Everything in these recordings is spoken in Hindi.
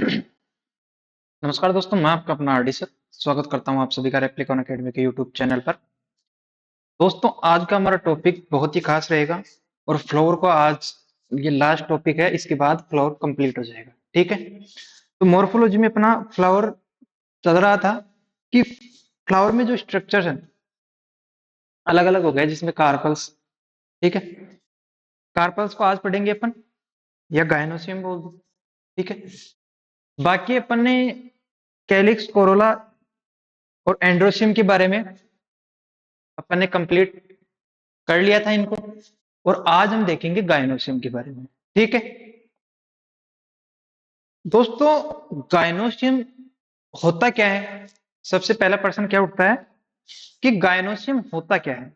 नमस्कार दोस्तों, मैं आपका अपना आरडी सर स्वागत करता हूं आप सभी का रेप्लिकॉन एकेडमी के यूट्यूब चैनल पर। दोस्तों, आज का हमारा टॉपिक बहुत ही खास रहेगा और फ्लोर को आज ये लास्ट टॉपिक है। इसके बाद फ्लोर कंप्लीट हो जाएगा। ठीक है, तो मॉर्फोलॉजी में अपना फ्लावर चल रहा था कि फ्लावर में जो स्ट्रक्चर है अलग अलग हो गए, जिसमें कार्पल्स। ठीक है, कार्पल्स को आज पढ़ेंगे अपन, या गायनोसियम बोल दो। ठीक है, बाकी अपन ने कैलिक्स, कोरोला और एंड्रोसियम के बारे में अपन ने कंप्लीट कर लिया था इनको, और आज हम देखेंगे गायनोसियम के बारे में। ठीक है दोस्तों, गायनोसियम होता क्या है? सबसे पहला प्रश्न क्या उठता है कि गायनोसियम होता क्या है।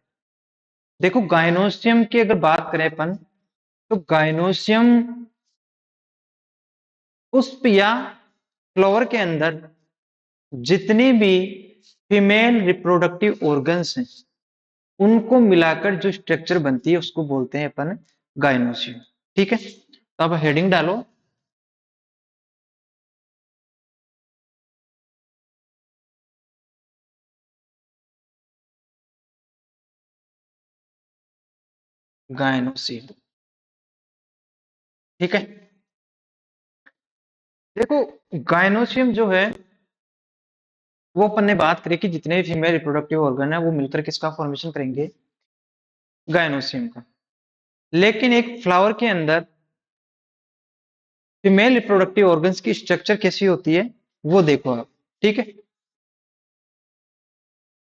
देखो, गायनोसियम की अगर बात करें अपन, तो गायनोसियम पुष्प या फ्लावर के अंदर जितनी भी फीमेल रिप्रोडक्टिव ऑर्गन्स हैं, उनको मिलाकर जो स्ट्रक्चर बनती है उसको बोलते हैं अपन गायनोसियम। ठीक है, तो अब हेडिंग डालो, गायनोसियम। ठीक है, देखो, गायनोसियम जो है वो अपन ने बात करी कि जितने भी फीमेल रिप्रोडक्टिव ऑर्गन है वो मिलकर किसका फॉर्मेशन करेंगे? गायनोसियम का। लेकिन एक फ्लावर के अंदर फीमेल रिप्रोडक्टिव ऑर्गन्स की स्ट्रक्चर कैसी होती है वो देखो आप। ठीक है,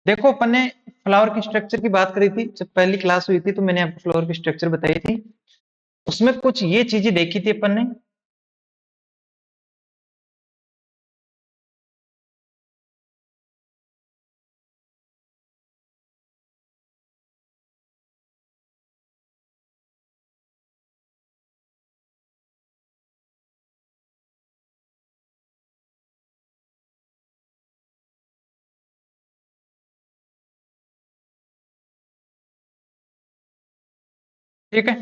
देखो, अपन ने फ्लावर की स्ट्रक्चर की बात करी थी जब पहली क्लास हुई थी, तो मैंने आपको फ्लावर की स्ट्रक्चर बताई थी। उसमें कुछ ये चीजें देखी थी अपन ने। ठीक है,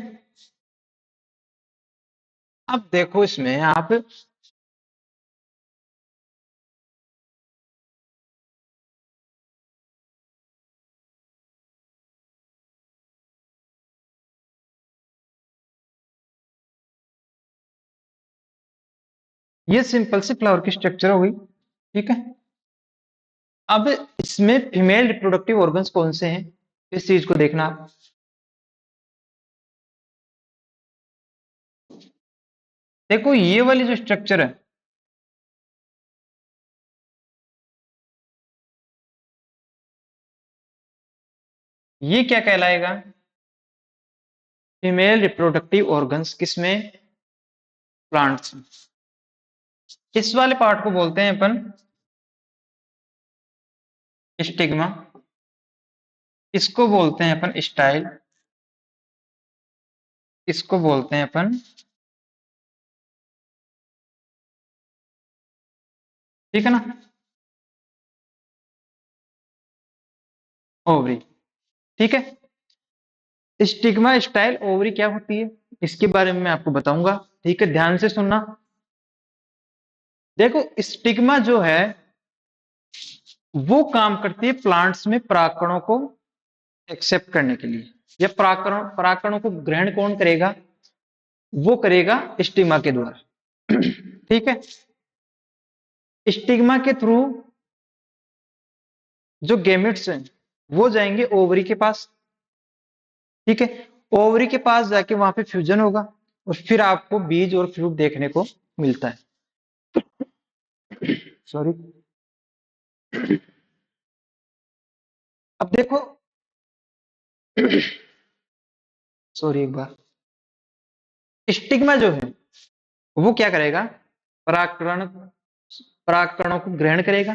अब देखो इसमें आप, ये सिंपल सी फ्लावर की स्ट्रक्चर हो गई। ठीक है, अब इसमें फीमेल रिप्रोडक्टिव ऑर्गन्स कौन से हैं, इस चीज को देखना आप। देखो, ये वाली जो स्ट्रक्चर है, ये क्या कहलाएगा? फीमेल रिप्रोडक्टिव ऑर्गन्स किसमें? प्लांट्स में। इस वाले पार्ट को बोलते हैं अपन स्टिग्मा, इसको बोलते हैं अपन स्टाइल, इसको बोलते हैं अपन, ठीक है ना, ओवरी। ठीक है, स्टिग्मा, स्टाइल, ओवरी क्या होती है इसके बारे में मैं आपको बताऊंगा। ठीक है, ध्यान से सुनना। देखो, स्टिग्मा जो है वो काम करती है प्लांट्स में परागकणों को एक्सेप्ट करने के लिए, या परागकणों को ग्रहण कौन करेगा? वो करेगा स्टिग्मा के द्वारा। ठीक है, स्टिग्मा के थ्रू जो गेमेट्स हैं वो जाएंगे ओवरी के पास। ठीक है, ओवरी के पास जाके वहां पे फ्यूजन होगा और फिर आपको बीज और फ्रूट देखने को मिलता है। सॉरी, अब देखो, सॉरी एक बार, स्टिग्मा जो है वो क्या करेगा? परागकण परागकणों को ग्रहण करेगा,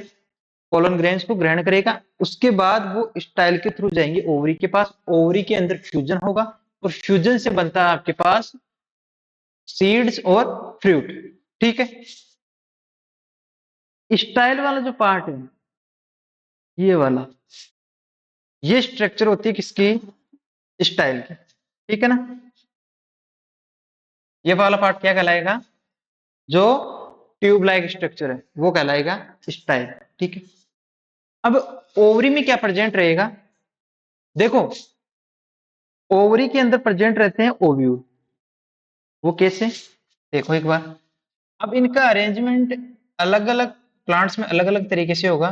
पोलन ग्रेन्स को ग्रहण करेगा। उसके बाद वो स्टाइल के थ्रू जाएंगे ओवरी के पास, ओवरी के अंदर फ्यूजन होगा और फ्यूजन से बनता है आपके पास सीड्स और फ्रूट। ठीक है, स्टाइल वाला जो पार्ट है, ये वाला, ये स्ट्रक्चर होती है किसकी? स्टाइल की। ठीक है ना, ये वाला पार्ट क्या कहलाएगा? जो ट्यूब लाइक स्ट्रक्चर है वो कहलाएगा स्टाइल। ठीक है, अब ओवरी में क्या प्रेजेंट रहेगा? देखो, ओवरी के अंदर प्रेजेंट रहते हैं ओव्यूल। वो कैसे? देखो एक बार, अब इनका अरेंजमेंट अलग अलग प्लांट्स में अलग अलग तरीके से होगा।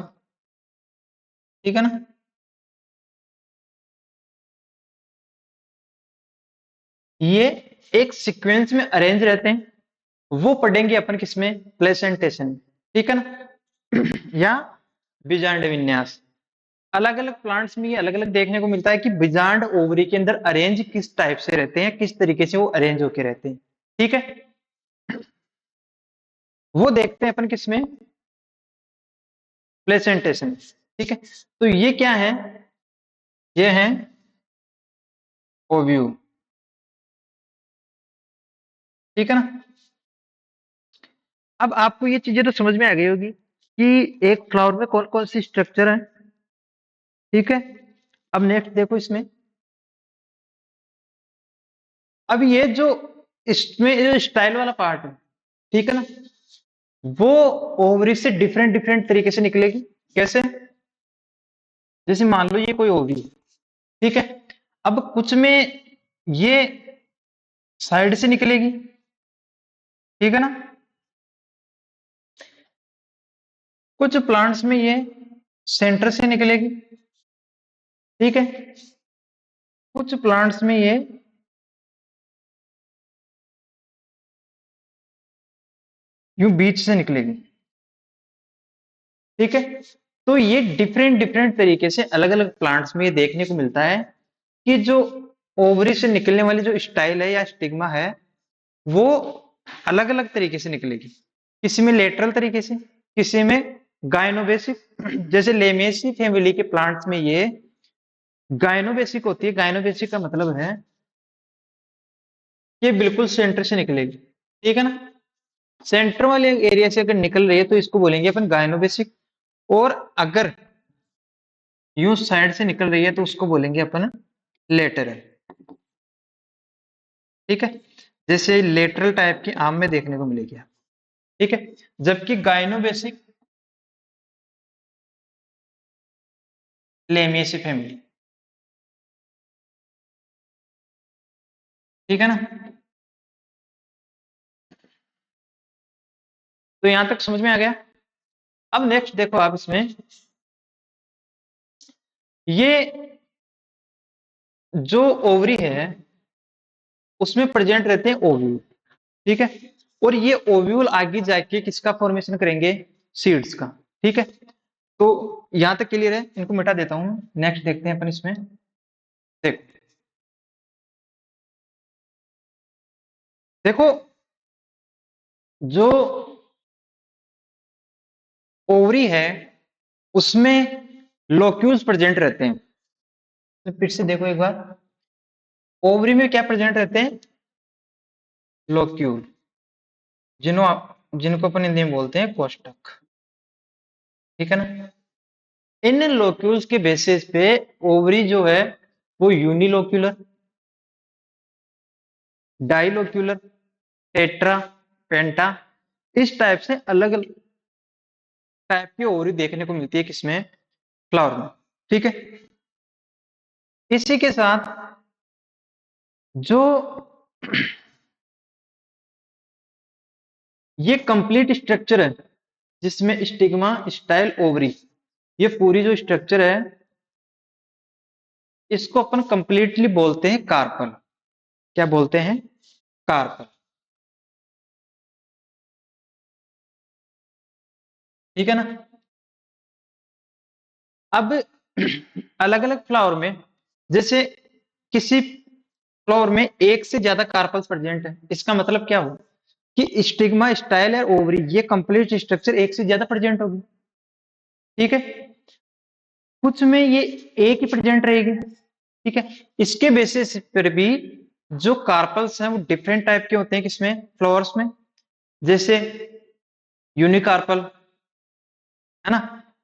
ठीक है ना? ये एक सीक्वेंस में अरेंज रहते हैं, वो पढ़ेंगे अपन किसमें? प्लेसेंटेशन। ठीक है ना? या बीजांड विन्यास। अलग अलग प्लांट्स में ये अलग अलग देखने को मिलता है कि बीजांड ओवरी के अंदर अरेंज किस टाइप से रहते हैं, किस तरीके से वो अरेंज होके रहते हैं। ठीक है, वो देखते हैं अपन किसमें? प्लेसेंटेशन। ठीक है, तो ये क्या है? ये है ओव्यू। ठीक है ना? अब आपको ये चीजें तो समझ में आ गई होगी कि एक फ्लावर में कौन कौन सी स्ट्रक्चर है। ठीक है, अब नेक्स्ट देखो इसमें। अब ये जो इसमें जो स्टाइल वाला पार्ट है, ठीक है ना, वो ओवरी से डिफरेंट डिफरेंट तरीके से निकलेगी। कैसे? जैसे मान लो ये कोई ओवरी, ठीक है, अब कुछ में ये साइड से निकलेगी। ठीक है ना? कुछ प्लांट्स में ये सेंटर से निकलेगी। ठीक है, कुछ प्लांट्स में ये यूं बीच से निकलेगी। ठीक है, तो ये डिफरेंट डिफरेंट तरीके से अलग अलग प्लांट्स में ये देखने को मिलता है कि जो ओवरी से निकलने वाली जो स्टाइल है या स्टिग्मा है, वो अलग अलग तरीके से निकलेगी। किसी में लेटरल तरीके से, किसी में गायनोबेसिक। जैसे लेमेसी फैमिली के प्लांट्स में ये गायनोबेसिक होती है। गायनोबेसिक का मतलब है कि बिल्कुल सेंटर से निकलेगी। ठीक है ना? सेंटर वाले एरिया से अगर निकल रही है तो इसको बोलेंगे अपन गायनोबेसिक। और अगर यूं साइड से निकल रही है तो उसको बोलेंगे अपन लेटरल। ठीक है, जैसे लेटरल टाइप की आम में देखने को मिलेगी। ठीक है, जबकि गायनोबेसिक लेमिएसी फैमिली। ठीक है ना? तो यहां तक समझ में आ गया। अब नेक्स्ट देखो आप इसमें, ये जो ओवरी है उसमें प्रेजेंट रहते हैं ओव्यूल। ठीक है, और ये ओव्यूल आगे जाके किसका फॉर्मेशन करेंगे? सीड्स का। ठीक है, तो यहां तक क्लियर है, इनको मिटा देता हूं। नेक्स्ट देखते हैं अपन इसमें। देखो, देखो, जो ओवरी है उसमें लोक्यूल्स प्रेजेंट रहते हैं। तो फिर से देखो एक बार, ओवरी में क्या प्रेजेंट रहते हैं? लोक्यूल, जिनको अपन हिंदी में बोलते हैं कोष्टक। ठीक है ना? इन लोक्यूल्स के बेसिस पे ओवरी जो है वो यूनिलोक्यूलर, डाइलोक्यूलर, टेट्रा, पेंटा, इस टाइप से अलग अलग टाइप की ओवरी देखने को मिलती है किसमें? फ्लावर में। ठीक है, इसी के साथ जो ये कंप्लीट स्ट्रक्चर है जिसमें स्टिग्मा, स्टाइल, ओवरी, ये पूरी जो स्ट्रक्चर है इसको अपन कंप्लीटली बोलते हैं कार्पल। क्या बोलते हैं? कार्पल। ठीक है ना? अब अलग अलग फ्लावर में, जैसे किसी फ्लावर में एक से ज्यादा कार्पल्स प्रेजेंट है, इसका मतलब क्या हो कि स्टिग्मा, स्टाइल और ओवरी ये कंप्लीट स्ट्रक्चर एक से ज्यादा प्रेजेंट होगी। ठीक है, कुछ में ये एक ही प्रेजेंट रहेगी। ठीक है, इसके बेसिस पर भी जो कार्पल्स हैं वो डिफरेंट टाइप के होते हैं किसमें? फ्लावर्स में। जैसे यूनिकार्पल, है ना,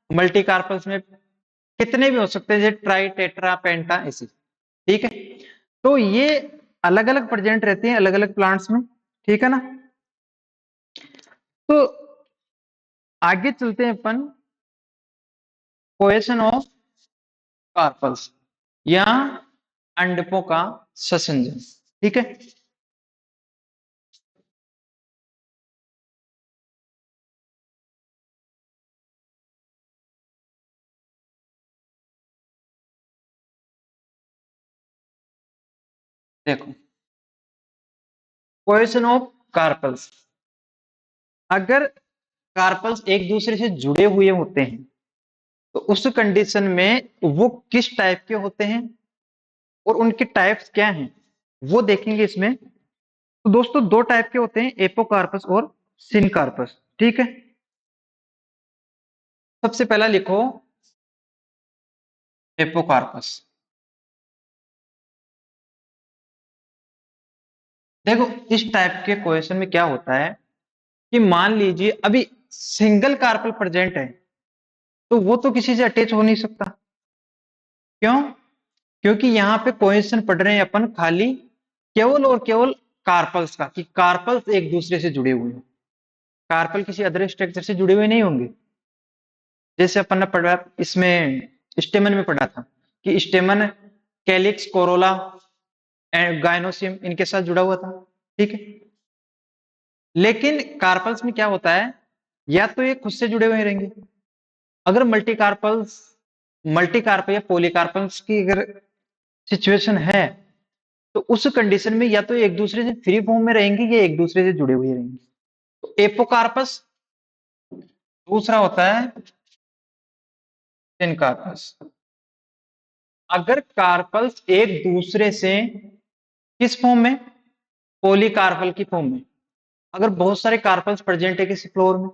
मल्टी कार्पल्स में कितने भी हो सकते हैं, जैसे ट्राई, टेट्रा, पेंटा, ऐसे। ठीक है, तो ये अलग अलग प्रेजेंट रहते हैं अलग अलग प्लांट्स में। ठीक है ना? तो आगे चलते हैं अपन कोएशन ऑफ कार्पल्स या अंडकों का ससंजन। ठीक है, देखो कोएशन ऑफ कार्पल्स, अगर कार्पल्स एक दूसरे से जुड़े हुए होते हैं तो उस कंडीशन में वो किस टाइप के होते हैं और उनके टाइप्स क्या हैं वो देखेंगे इसमें। तो दोस्तों दो टाइप के होते हैं, एपोकार्पस और सिनकार्पस। ठीक है, सबसे पहला लिखो एपोकार्पस। देखो इस टाइप के क्वेश्चन में क्या होता है कि मान लीजिए अभी सिंगल कार्पल प्रेजेंट है तो वो तो किसी से अटैच हो नहीं सकता। क्यों? क्योंकि यहाँ पे क्वेश्चन पढ़ रहे हैं अपन खाली केवल और केवल कार्पल्स का, कि कार्पल्स एक दूसरे से जुड़े हुए हैं। कार्पल किसी अदर स्ट्रक्चर से जुड़े हुए नहीं होंगे। जैसे अपन ने पढ़ा इसमें स्टेमन में पढ़ा था कि स्टेमन कैलिक्स कोरोला एंड गाइनोसियम इनके साथ जुड़ा हुआ था। ठीक है, लेकिन कार्पल्स में क्या होता है, या तो ये खुद से जुड़े हुए रहेंगे। अगर मल्टी कार्पल या पॉलीकार्पल्स की अगर सिचुएशन है तो उस कंडीशन में या तो एक दूसरे से फ्री फॉर्म में रहेंगे या एक दूसरे से जुड़े हुए रहेंगे। तो एपोकार्पस, दूसरा होता है सिनकार्पस। अगर कार्पल्स एक दूसरे से किस फॉर्म में, पॉलीकार्पल की फॉर्म में, अगर बहुत सारे कार्पल्स प्रेजेंट है किसी फ्लोर में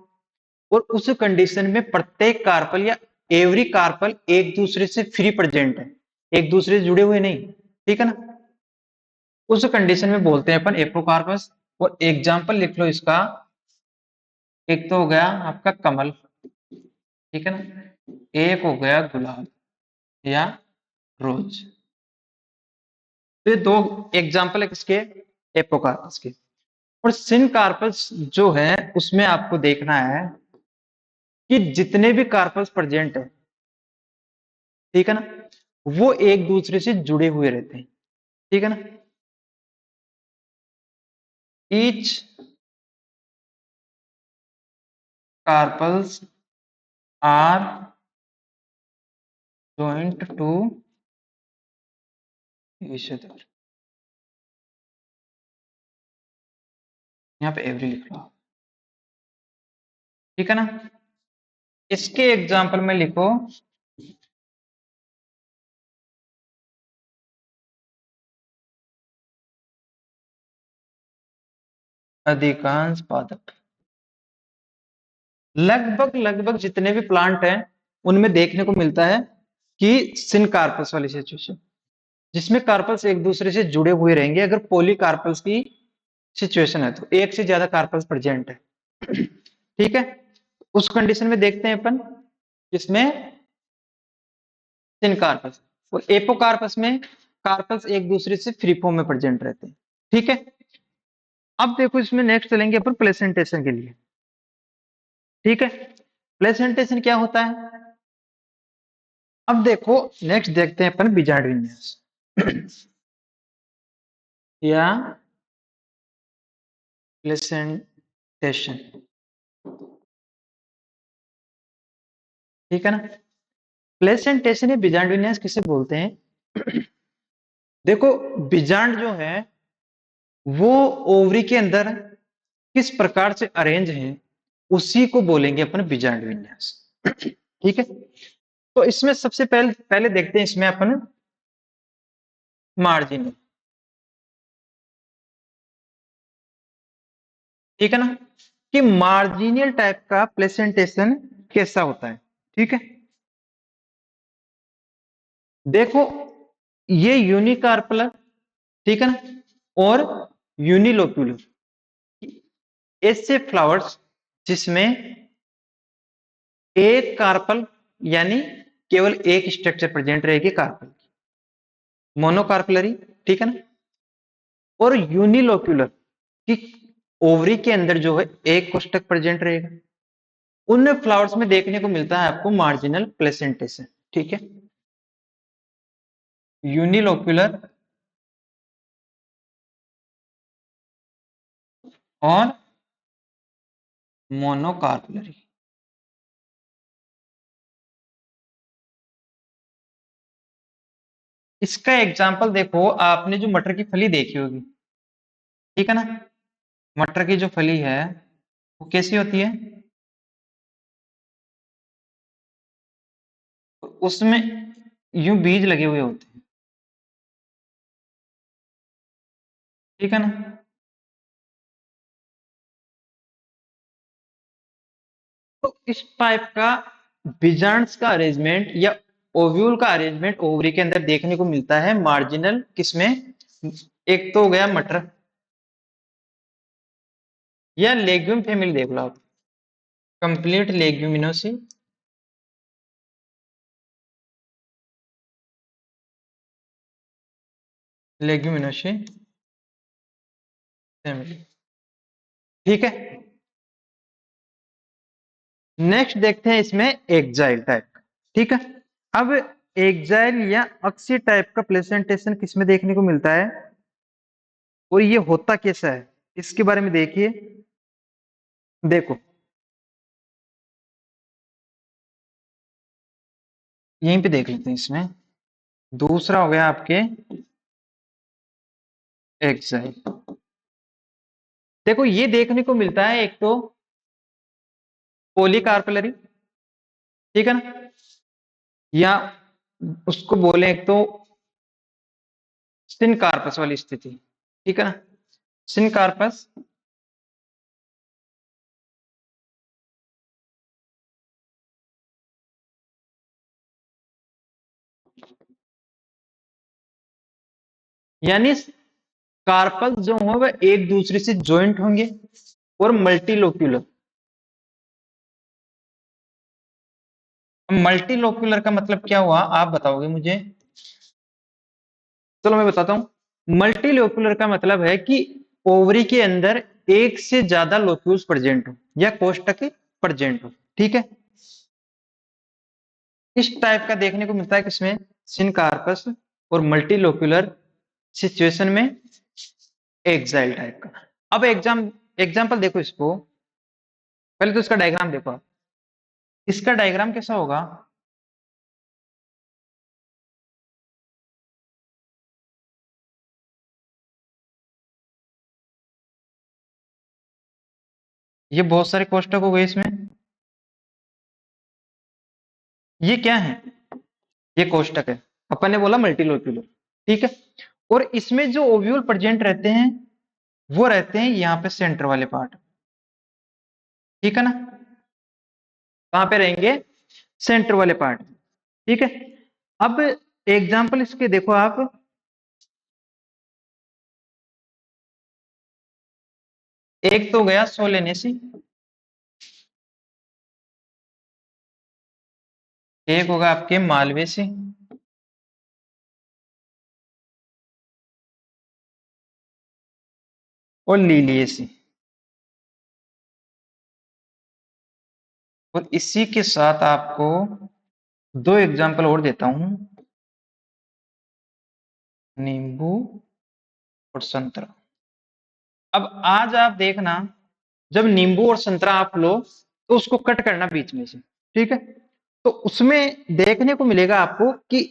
और उस कंडीशन में प्रत्येक कार्पल या एवरी कार्पल एक दूसरे से फ्री प्रेजेंट है, एक दूसरे से जुड़े हुए नहीं। ठीक है ना, उस कंडीशन में बोलते हैं अपन एपोकार्पस। और एग्जाम्पल लिख लो इसका, एक तो हो गया आपका कमल, ठीक है ना, एक हो गया गुलाब या रोज। तो ये दो एग्जाम्पल है किसके, एपोकार्पस के। और सिनकार्पस जो है उसमें आपको देखना है कि जितने भी कार्पल्स प्रेजेंट है, ठीक है ना, वो एक दूसरे से जुड़े हुए रहते हैं। ठीक है ना, each carpals are joined to each other. यहाँ पे एवरी लिख लो, ठीक है ना। इसके एग्जाम्पल में लिखो अधिकांश पादप। लगभग लगभग जितने भी प्लांट हैं उनमें देखने को मिलता है कि सिनकार्पस वाली सिचुएशन, जिसमें कार्पल्स एक दूसरे से जुड़े हुए रहेंगे। अगर पॉलीकार्पल्स की सिचुएशन है तो एक से ज्यादा कार्पल्स प्रेजेंट है। ठीक है, उस कंडीशन में देखते हैं अपन इसमें सिनकार्पस। और एपोकार्पस में कार्पल्स एक दूसरे से फ्री फॉर्म में प्रेजेंट रहते हैं। ठीक है, अब देखो इसमें नेक्स्ट चलेंगे अपन प्लेसेंटेशन के लिए। ठीक है, प्लेसेंटेशन क्या होता है, अब देखो नेक्स्ट देखते हैं अपन बीजांड विन्यास या प्लेसेंटेशन। ठीक है ना, प्लेसेंटेशन या बीजांड विन्यास किसे बोलते हैं। देखो बीजांड जो है वो ओवरी के अंदर किस प्रकार से अरेंज है उसी को बोलेंगे अपन बीजांड विन्यास। ठीक है, तो इसमें सबसे पहले पहले देखते हैं इसमें अपन मार्जिन। ठीक है ना, कि मार्जिनियल टाइप का प्लेसेंटेशन कैसा होता है। ठीक है, देखो ये यूनिकार्पलर, ठीक है ना, और यूनिलोक्यूलर, ऐसे फ्लावर्स जिसमें एक कार्पल यानी केवल एक स्ट्रक्चर प्रेजेंट रहेगी कार्पल की, मोनोकार्पलरी। ठीक है ना, और यूनिलोक्यूलर कि ओवरी के अंदर जो है एक कोष्टक प्रेजेंट रहेगा। उन फ्लावर्स में देखने को मिलता है आपको मार्जिनल प्लेसेंटेशन। ठीक है, यूनिलोक्यूलर और मोनोकार्पलरी। इसका एग्जाम्पल देखो, आपने जो मटर की फली देखी होगी, ठीक है ना, मटर की जो फली है वो कैसी होती है, उसमें यूं बीज लगे हुए होते हैं, ठीक है ना। तो इस टाइप का बीजांड्स का अरेंजमेंट या ओव्यूल का अरेंजमेंट ओवरी के अंदर देखने को मिलता है मार्जिनल किसमें, एक तो हो गया मटर या लेग्यूम फैमिली देख लो आप, कंप्लीट लेग्यूमिनोसी लेग्यूमिनोसी फैमिली। ठीक है, नेक्स्ट देखते हैं इसमें एक्जाइल टाइप। ठीक है, अब एक्जाइल या अक्सी टाइप का प्रेजेंटेशन किसमें देखने को मिलता है और ये होता कैसा है, इसके बारे में देखिए। देखो, यहीं पे देख लेते हैं इसमें। दूसरा हो गया आपके एक्साइल। देखो ये देखने को मिलता है एक तो पोलीकार्पलरी, ठीक है ना, या उसको बोले एक तो सिनकार्पस वाली स्थिति, ठीक है ना, सिनकार्पस यानी कार्पस जो होंगे वह एक दूसरे से ज्वाइंट होंगे और मल्टीलोक्यूलर। मल्टीलोक्यूलर का मतलब क्या हुआ आप बताओगे मुझे, चलो मैं बताता हूं। मल्टीलोक्यूलर का मतलब है कि ओवरी के अंदर एक से ज्यादा लोक्यूल्स प्रेजेंट हो या कोष्ठक प्रेजेंट हो। ठीक है, इस टाइप का देखने को मिलता है किसमें, सिनकार्पस और मल्टीलोक्यूलर सिचुएशन में एक्साइल टाइप का। अब एग्जाम्पल देखो इसको, पहले तो इसका डायग्राम देखो आप। इसका डायग्राम कैसा होगा, ये बहुत सारे कोष्ठक हो गए इसमें, ये क्या है, ये कोष्ठक है, अपन ने बोला मल्टीलोक्यूलर। ठीक है, और इसमें जो ओव्यूल प्रेजेंट रहते हैं वो रहते हैं यहाँ पे सेंटर वाले पार्ट, ठीक है ना, कहाँ पे रहेंगे, सेंटर वाले पार्ट। ठीक है, अब एग्जाम्पल इसके देखो आप। एक तो गया सोलेनेसी, एक होगा आपके मालवेसी, और लीलियसी। और इसी के साथ आपको दो एग्जाम्पल और देता हूं, नींबू और संतरा। अब आज आप देखना, जब नींबू और संतरा आप लो तो उसको कट करना बीच में से, ठीक है, तो उसमें देखने को मिलेगा आपको कि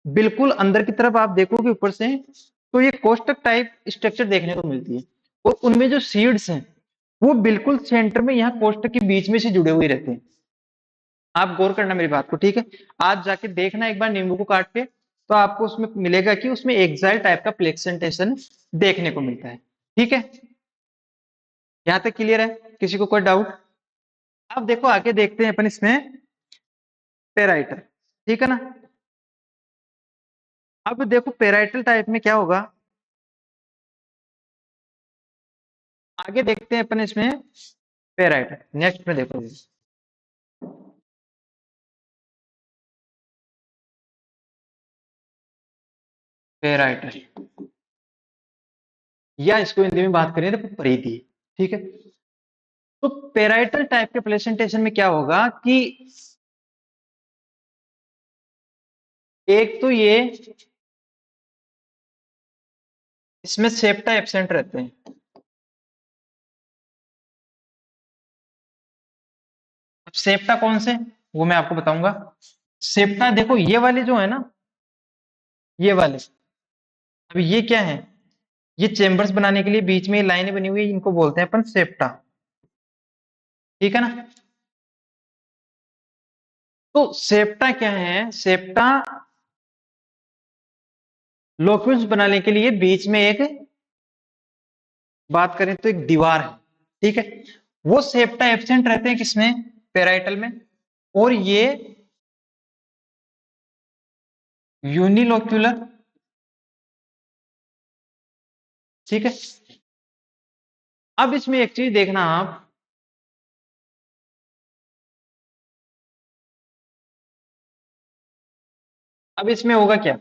बिल्कुल अंदर की तरफ आप देखोगे ऊपर से तो ये कोष्टक टाइप स्ट्रक्चर देखने को मिलती है, और उनमें जो सीड्स हैं वो बिल्कुल सेंटर में यहाँ कोष्टक के बीच में से जुड़े हुए रहते हैं। आप गौर करना मेरी बात को, ठीक है, आज जाके देखना एक बार नींबू को काट के, तो आपको उसमें मिलेगा कि उसमें एक्साइल टाइप का प्लेसेंटेशन देखने को मिलता है। ठीक है, यहां तक क्लियर है, किसी को कोई डाउट। अब देखो आगे देखते हैं अपन इसमें पेराइटल, ठीक है ना। अब देखो पेराइटल टाइप में क्या होगा, आगे देखते हैं अपन इसमें पेराइटल, नेक्स्ट में देखो पेराइटल, या इसको हिंदी में बात करें तो परिधि। ठीक है, तो पेराइटल टाइप के प्लेसेंटेशन में क्या होगा कि एक तो ये इसमें सेप्टा एब्सेंट रहते हैं। अब सेप्टा कौन से, वो मैं आपको बताऊंगा। सेप्टा देखो ये वाले जो है ना, ये वाले, अब ये क्या है, ये चेम्बर्स बनाने के लिए बीच में लाइनें बनी हुई है, इनको बोलते हैं अपन सेप्टा। ठीक है ना। तो सेप्टा क्या है, सेप्टा लोक्यूल्स बनाने के लिए बीच में एक, बात करें तो एक दीवार है। ठीक है। वो सेप्टा एब्सेंट रहते हैं किसमें, पेराइटल में। और ये यूनिलोक्यूलर। ठीक है। अब इसमें एक चीज देखना आप, अब इसमें होगा क्या,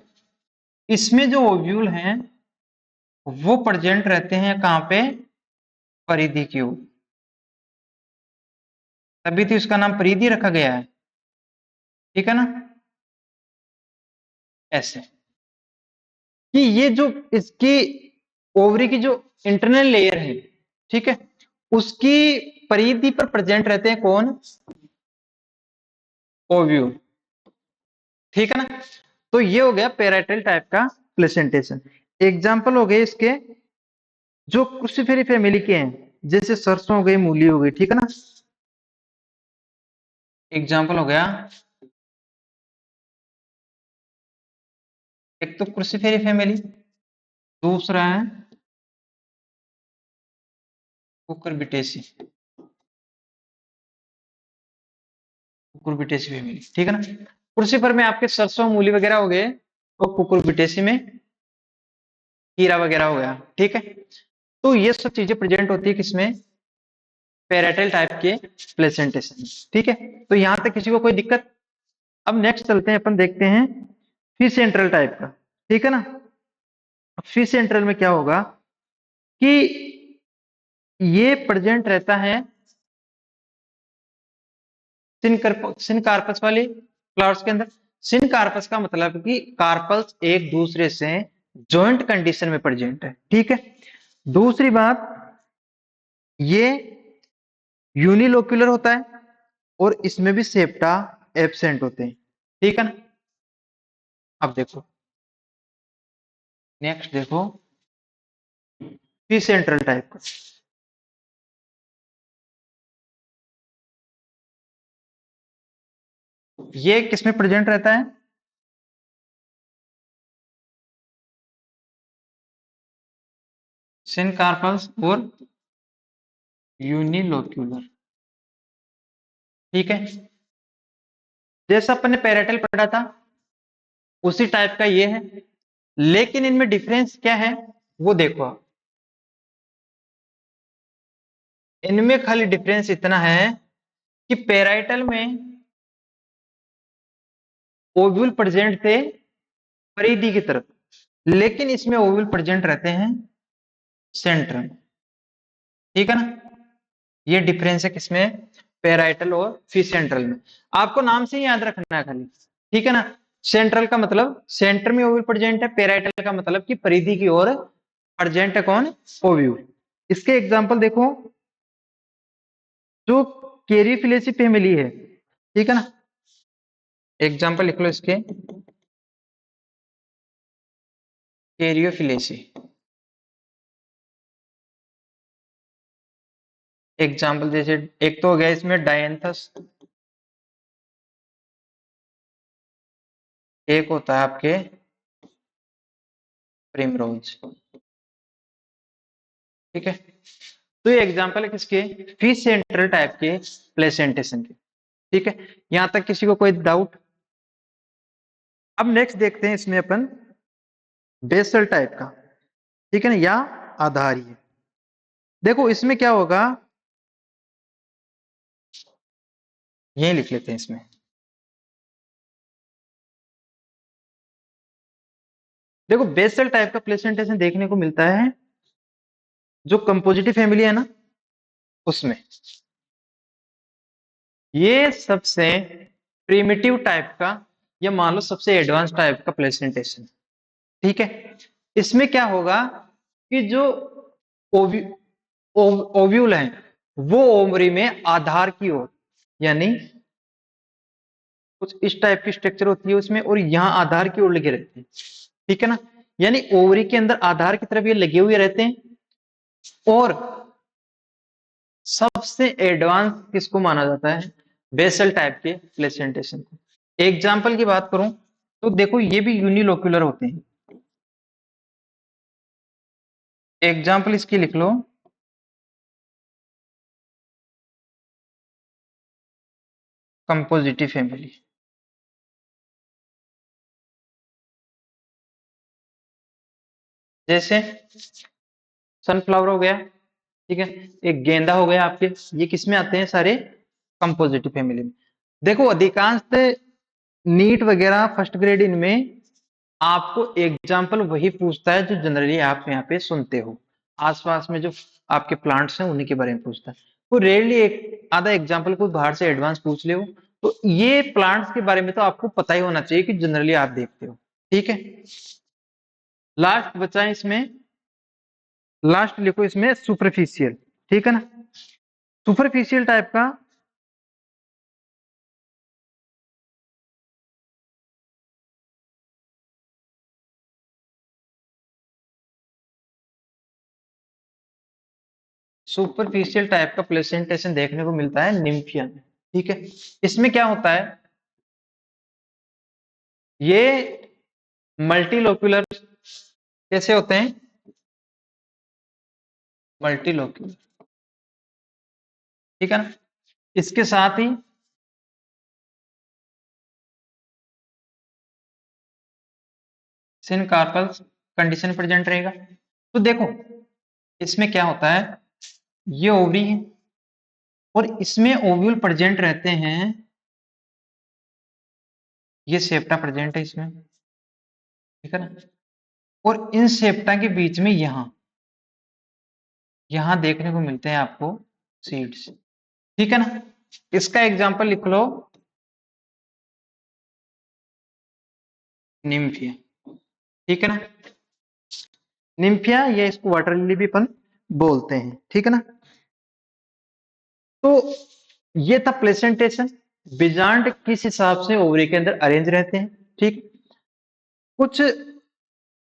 इसमें जो ओव्यूल हैं वो प्रेजेंट रहते हैं कहां पे, परिधि की ओर। तभी तो इसका नाम परिधि रखा गया है। ठीक है ना। ऐसे कि ये जो इसकी ओवरी की जो इंटरनल लेयर है, ठीक है, उसकी परिधि पर प्रेजेंट रहते हैं कौन, ओव्यूल। ठीक है ना। तो ये हो गया पेराइटल टाइप का प्लेसेंटेशन। एग्जाम्पल हो गए इसके जो क्रूसीफेरी फैमिली के हैं, जैसे सरसों हो गई, मूली हो गई। ठीक है ना। एग्जाम्पल हो गया, एक तो क्रूसीफेरी फैमिली, दूसरा है कुकुरबिटेसी, कुकुरबिटेसी फैमिली। ठीक है ना। क्रूसीफर में आपके सरसों मूली वगैरह हो गए, और कुकुरबिटेसी में हीरा वगैरह हो गया। ठीक है। तो ये सब चीजें प्रेजेंट होती है किसमें, पेराइटल टाइप के प्लेसेंटेशन में। ठीक है। तो यहां तक किसी को कोई दिक्कत। अब नेक्स्ट चलते हैं, अपन देखते हैं फिश सेंट्रल टाइप का। ठीक है ना। फिश सेंट्रल में क्या होगा कि ये प्रेजेंट रहता है सिनकार्पस वाले फ्लावर्स के अंदर। सिनकार्पस का मतलब कि कार्पल्स एक दूसरे से जॉइंट कंडीशन में प्रेजेंट है। ठीक है। दूसरी बात, ये यूनिलोक्यूलर होता है और इसमें भी सेप्टा एब्सेंट होते हैं। ठीक है ना। अब देखो, नेक्स्ट देखो फिश सेंट्रल टाइप का। ये किसमें प्रेजेंट रहता है, सिनकार्पल्स और यूनिलोक्यूलर। ठीक है। जैसा अपन ने पेराइटल पढ़ा था उसी टाइप का ये है, लेकिन इनमें डिफरेंस क्या है वो देखो आप। इनमें खाली डिफरेंस इतना है कि पेराइटल में ओव्यूल प्रेजेंट थे परिधि की तरफ, लेकिन इसमें ओव्यूल प्रेजेंट रहते हैं सेंटर में। ठीक है ना। ये डिफरेंस है किसमें, पेराइटल और फिश सेंट्रल में। आपको नाम से ही याद रखना है खाली। ठीक है ना। सेंट्रल का मतलब सेंटर में ओव्यूल प्रेजेंट है, पेराइटल का मतलब कि परिधि की ओर प्रेजेंट है कौन, ओव्यूल। इसके एग्जांपल देखो, जो कैरीफिलेसी फैमिली है। ठीक है ना। एग्जांपल लिख लो इसके, कैरियोफिलेसी। एग्जांपल जैसे एक तो हो गया इसमें डायंथस, एक होता है आपके प्रिमरोज। ठीक है। तो ये एग्जांपल है किसके, फिश सेंट्रल टाइप के प्लेसेंटेशन के। ठीक है। यहां तक किसी को कोई डाउट। अब नेक्स्ट देखते हैं इसमें अपन बेसल टाइप का। ठीक है ना, या आधारीय। देखो इसमें क्या होगा, यही लिख लेते हैं इसमें। देखो बेसल टाइप का प्लेसेंटेशन देखने को मिलता है जो कंपोजिटिव फैमिली है ना उसमें। ये सबसे प्रिमिटिव टाइप का या मान लो सबसे एडवांस टाइप का प्रेजेंटेशन। ठीक है, इसमें क्या होगा कि जो ओवी, ओव्यूल है वो ओवरी में आधार की ओर, यानी कुछ इस टाइप की स्ट्रक्चर होती है उसमें, और यहाँ आधार की ओर लगे रहते हैं। ठीक है ना, यानी ओवरी के अंदर आधार की तरफ ये लगे हुए रहते हैं। और सबसे एडवांस किसको माना जाता है? बेसल टाइप के प्लेसेंटेशन को। एग्जाम्पल की बात करूं तो देखो ये भी यूनिलोक्यूलर होते हैं। एग्जाम्पल इसकी लिख लो, कंपोजिटिव फैमिली। जैसे सनफ्लावर हो गया, ठीक है, एक गेंदा हो गया आपके, ये किसमें आते हैं? सारे कंपोजिटिव फैमिली में। देखो अधिकांश नीट वगैरह फर्स्ट ग्रेड इनमें आपको एग्जाम्पल वही पूछता है जो जनरली आप यहाँ पे सुनते हो, आसपास में जो आपके प्लांट्स हैं उन्हीं के बारे में पूछता है। वो रेयरली एक आधा एग्जाम्पल को बाहर से एडवांस पूछ ले हो। तो ये प्लांट्स के बारे में तो आपको पता ही होना चाहिए कि जनरली आप देखते हो। ठीक है, लास्ट बचा है इसमें, लास्ट लिखो इसमें सुपरफिशियल। ठीक है ना, सुपरफिशियल टाइप का। सुपरफिशियल टाइप का प्रेजेंटेशन देखने को मिलता है निम्फिया में। ठीक है, इसमें क्या होता है, ये मल्टीलोक्यूलर कैसे होते हैं? मल्टीलोक्यूलर, ठीक है ना, इसके साथ ही सिनकार्पल कंडीशन प्रेजेंट रहेगा। तो देखो इसमें क्या होता है, ये ओवरी है और इसमें ओव्यूल प्रेजेंट रहते हैं, ये सेप्टा प्रेजेंट है इसमें। ठीक है ना, और इन सेप्टा के बीच में यहां देखने को मिलते हैं आपको सीड्स। ठीक है ना, इसका एग्जांपल लिख लो, निम्फिया। ठीक है ना, निम्फिया या इसको वाटर लिली भी अपन बोलते हैं। ठीक है ना, तो ये था प्रेजेंटेशन। बिजार्ड किस हिसाब से ओवरी के अंदर अरेंज रहते हैं। ठीक, कुछ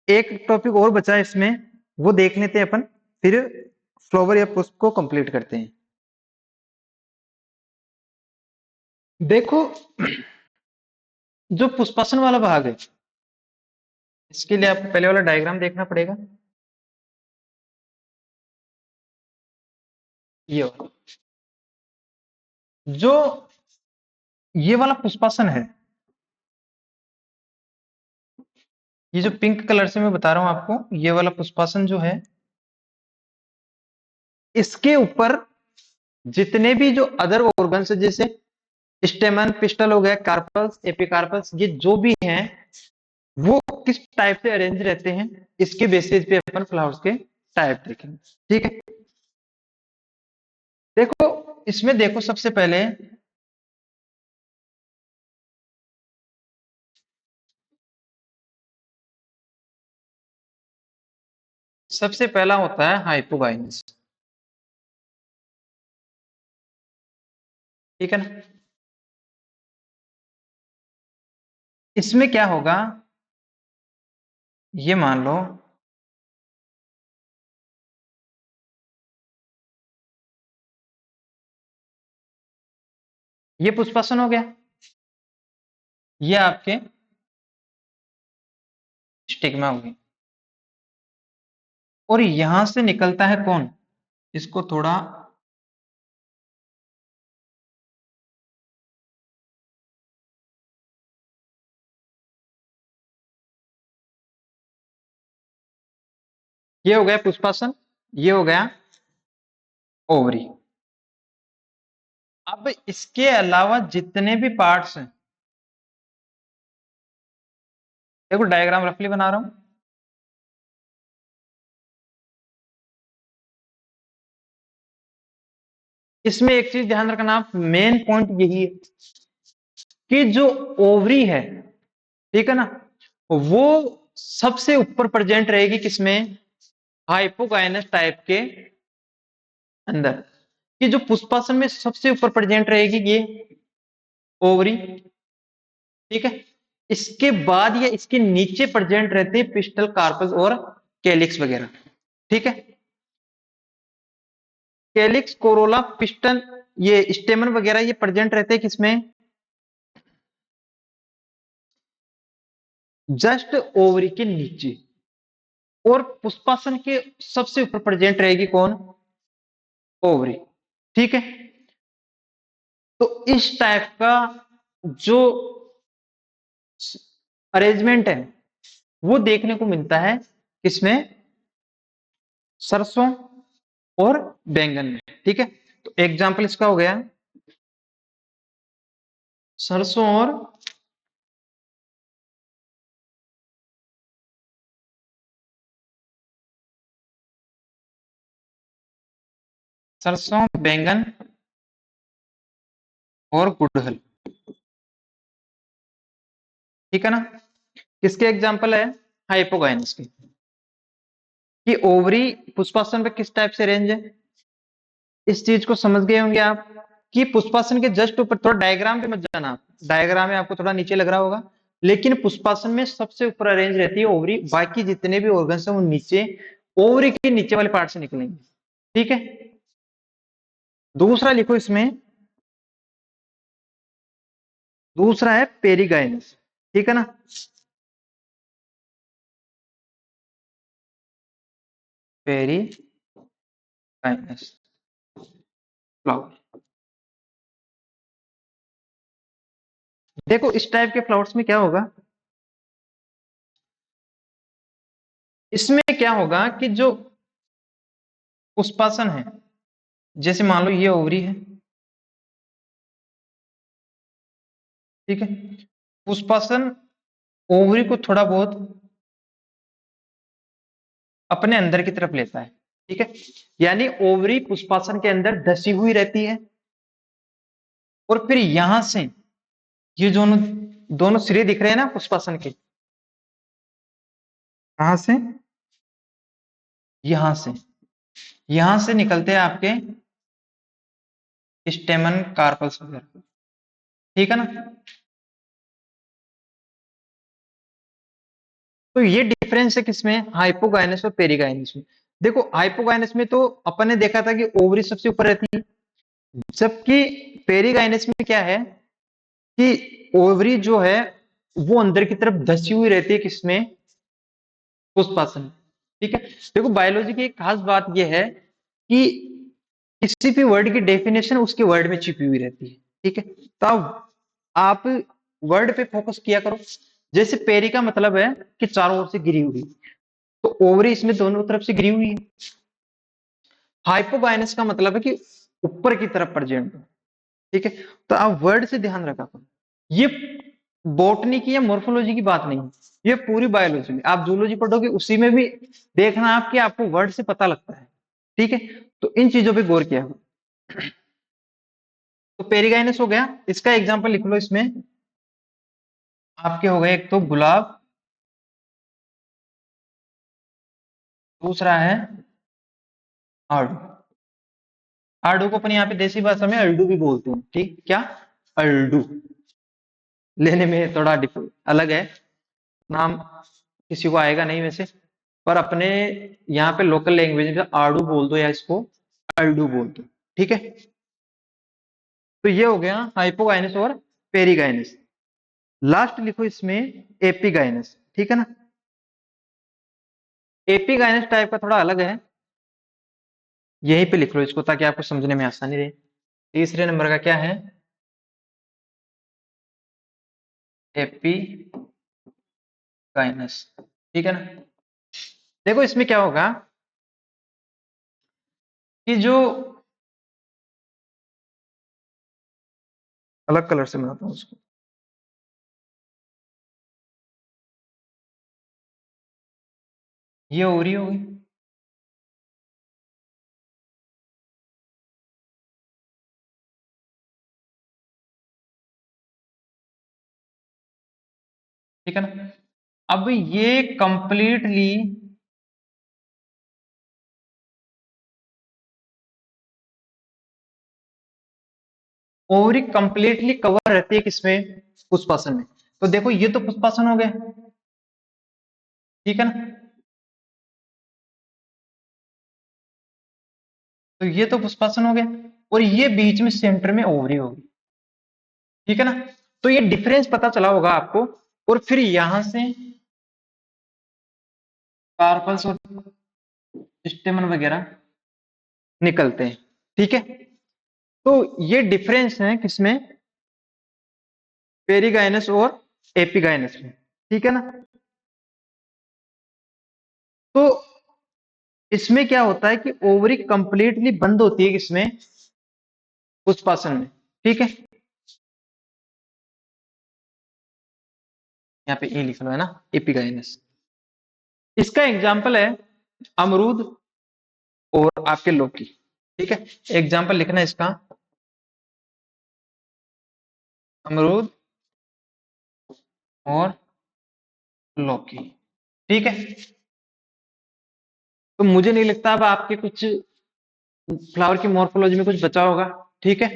एक टॉपिक और बचा है इसमें, वो देख लेते हैं अपन, फिर फ्लावर या पुष्प को कंप्लीट करते हैं। देखो जो पुष्पासन वाला भाग है, इसके लिए आपको पहले वाला डायग्राम देखना पड़ेगा। ये वाला, जो ये वाला पुष्पासन है, ये जो पिंक कलर से मैं बता रहा हूं आपको, ये वाला पुष्पासन जो है, इसके ऊपर जितने भी जो अदर ऑर्गन्स है, जैसे स्टेमन, पिस्टल हो गया, कार्पल्स, एपिकार्पल्स, ये जो भी हैं वो किस टाइप से अरेंज रहते हैं, इसके बेसिस पे अपन फ्लावर्स के टाइप देखेंगे। ठीक है, देखो इसमें देखो सबसे पहले सबसे पहला होता है हाइपोगाइनस। ठीक है ना, इसमें क्या होगा, ये मान लो ये पुष्पासन हो गया, ये आपके स्टिग्मा हो गई, और यहां से निकलता है कौन, इसको थोड़ा, ये हो गया पुष्पासन, ये हो गया ओवरी। अब इसके अलावा जितने भी पार्ट्स हैं, देखो डायग्राम रफली बना रहा हूं, इसमें एक चीज ध्यान रखना आप, मेन पॉइंट यही है कि जो ओवरी है, ठीक है ना, वो सबसे ऊपर प्रेजेंट रहेगी किसमें, हाइपोगाइनस टाइप के अंदर। कि जो पुष्पासन में सबसे ऊपर प्रेजेंट रहेगी ये ओवरी, ठीक है। इसके बाद या इसके नीचे प्रेजेंट रहते हैं पिस्टल, कार्पस और कैलिक्स वगैरह, ठीक है। कैलिक्स, कोरोला, पिस्टन, ये स्टेमन वगैरह ये प्रेजेंट रहते हैं किसमें, जस्ट ओवरी के नीचे। और पुष्पासन के सबसे ऊपर प्रेजेंट रहेगी कौन, ओवरी, ठीक है। तो इस टाइप का जो अरेंजमेंट है वो देखने को मिलता है किसमें, सरसों और बैंगन में, ठीक है। तो एग्जाम्पल इसका हो गया सरसों और सरसों, बैंगन और गुड़हल, ठीक है ना। किसके एग्जाम्पल है, हाइपोगाइनस के। कि ओवरी पुष्पासन पे किस टाइप से रेंज है, इस चीज को समझ गए होंगे आप। कि पुष्पासन के जस्ट ऊपर, थोड़ा डायग्राम पे मत जाना, डायग्राम में आपको थोड़ा नीचे लग रहा होगा, लेकिन पुष्पासन में सबसे ऊपर अरेंज रहती है ओवरी, बाकी जितने भी ऑर्गन्स हैं वो नीचे, ओवरी के नीचे वाले पार्ट से निकलेंगे, ठीक है। दूसरा लिखो इसमें, दूसरा है पेरिगाइनस, ठीक है ना। Perigynous flower. देखो इस टाइप के फ्लावर्स में क्या होगा, इसमें क्या होगा कि जो पुष्पासन है, जैसे मान लो ये ओवरी है, ठीक है। पुष्पासन ओवरी को थोड़ा बहुत अपने अंदर की तरफ लेता है, ठीक है। यानी ओवरी पुष्पासन के अंदर धसी हुई रहती है, और फिर यहां से ये दोनों दोनों सिरे दिख रहे हैं ना पुष्पासन के, कहां से, यहां से, यहां से निकलते हैं आपके स्टेमन, कार्पल्स वगैरह, ठीक है ना। तो ये डिफरेंस है किसमें, हाइपोगाइनस और पेरिगाइनस में। देखो हाइपोगाइनस में तो अपन ने देखा था कि ओवरी सबसे ऊपर रहती है, जबकि पेरिगाइनस में क्या है कि ओवरी जो है वो अंदर की तरफ धसी हुई रहती है किसमें, पुष्पासन, ठीक है। देखो बायोलॉजी की एक खास बात यह है कि किसी भी वर्ड की डेफिनेशन उसके वर्ड में छिपी हुई रहती है, ठीक है। तो आप वर्ड पे फोकस किया करो। जैसे पेरी का मतलब है कि चारों ओर से घिरी हुई, तो ओवरी इसमें दोनों तरफ से घिरी हुई है। हाइपोगाइनस का मतलब है कि ऊपर की तरफ प्रेजेंट हो, ठीक है। तो आप वर्ड से ध्यान रखा करो, ये बॉटनी की या मॉर्फोलॉजी की बात नहीं, ये पूरी बायोलॉजी में, आप जूलॉजी पढ़ोगे उसी में भी देखना आप कि आपको वर्ड से पता लगता है, ठीक है। तो इन चीजों पे गौर किया करो। तो पेरिगाइनस हो गया, इसका एग्जांपल लिख लो इसमें, आपके हो गए एक तो गुलाब, दूसरा है आड़ू। आड़ू को अपन यहाँ पे देसी भाषा में अल्डू भी बोलते हैं, ठीक क्या, अल्डू, लेने में थोड़ा अलग है नाम, किसी को आएगा नहीं वैसे, पर अपने यहाँ पे लोकल लैंग्वेज में आड़ू बोल दो या इसको अल्डू बोल दो, ठीक है। तो ये हो गया हाइपोगाइनस और पेरिगाइनस। लास्ट लिखो इसमें एपिगाइनस, ठीक है ना। एपिगाइनस टाइप का थोड़ा अलग है, यहीं पे लिख लो इसको ताकि आपको समझने में आसानी रहे। तीसरे नंबर का क्या है, एपिगाइनस, ठीक है ना। देखो इसमें क्या होगा कि जो, अलग कलर से बनाता हूँ उसको, ये ओरी हो गई, ठीक है ना। अब ये कंप्लीटली ओवरी कंप्लीटली कवर रहती है किसमें, पुष्पासन में। तो देखो ये तो पुष्पासन हो गया, ठीक है ना। तो ये तो पुष्पासन हो गया, और ये बीच में सेंटर में ओवरी होगी, ठीक है ना। तो ये डिफरेंस पता चला होगा आपको, और फिर यहां से कार्पल्स और स्टेमन वगैरह निकलते हैं, ठीक है। तो ये डिफरेंस है किसमें, पेरिगाइनस और एपिगाइनस में, ठीक है ना। तो इसमें क्या होता है कि ओवरी कंप्लीटली बंद होती है किसमें, पुष्पासन में, ठीक है। यहाँ पे ए लिख लो, है ना, एपिगाइनस। इसका एग्जाम्पल है अमरूद और आपके लौकी, ठीक है। एग्जाम्पल लिखना है इसका, अमरूद और लौकी, ठीक है। तो मुझे नहीं लगता अब आपके कुछ फ्लावर की मॉर्फोलॉजी में कुछ बचा होगा, ठीक है।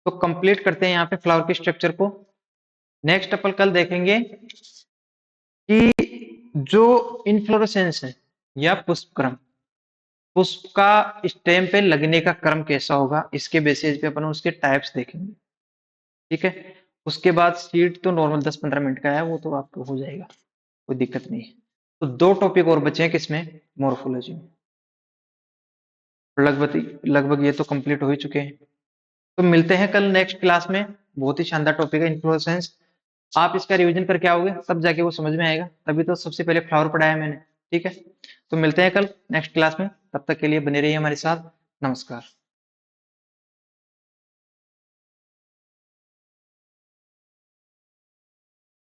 तो कंप्लीट करते हैं यहाँ पे फ्लावर के स्ट्रक्चर को। नेक्स्ट अपन कल देखेंगे कि जो इनफ्लोरेसेंस है या पुष्पक्रम, पुष्प का स्टेम पे लगने का क्रम कैसा होगा, इसके बेसिस पे अपन उसके टाइप्स देखेंगे, ठीक है। उसके बाद सीड तो नॉर्मल 10-15 मिनट का है, वो तो आपको हो जाएगा, कोई दिक्कत नहीं है। तो दो टॉपिक और बचे हैं किसमें, मॉर्फोलॉजी में। लगभग लगभग ये तो कंप्लीट हो ही चुके हैं। तो मिलते हैं कल नेक्स्ट क्लास में। बहुत ही शानदार टॉपिक है इन्फ्लोरेसेंस। आप इसका रिवीजन करके आओगे तब जाके वो समझ में आएगा, तभी तो सबसे पहले फ्लावर पढ़ाया मैंने, ठीक है। तो मिलते हैं कल नेक्स्ट क्लास में, तब तक के लिए बने रहिए हमारे साथ। नमस्कार।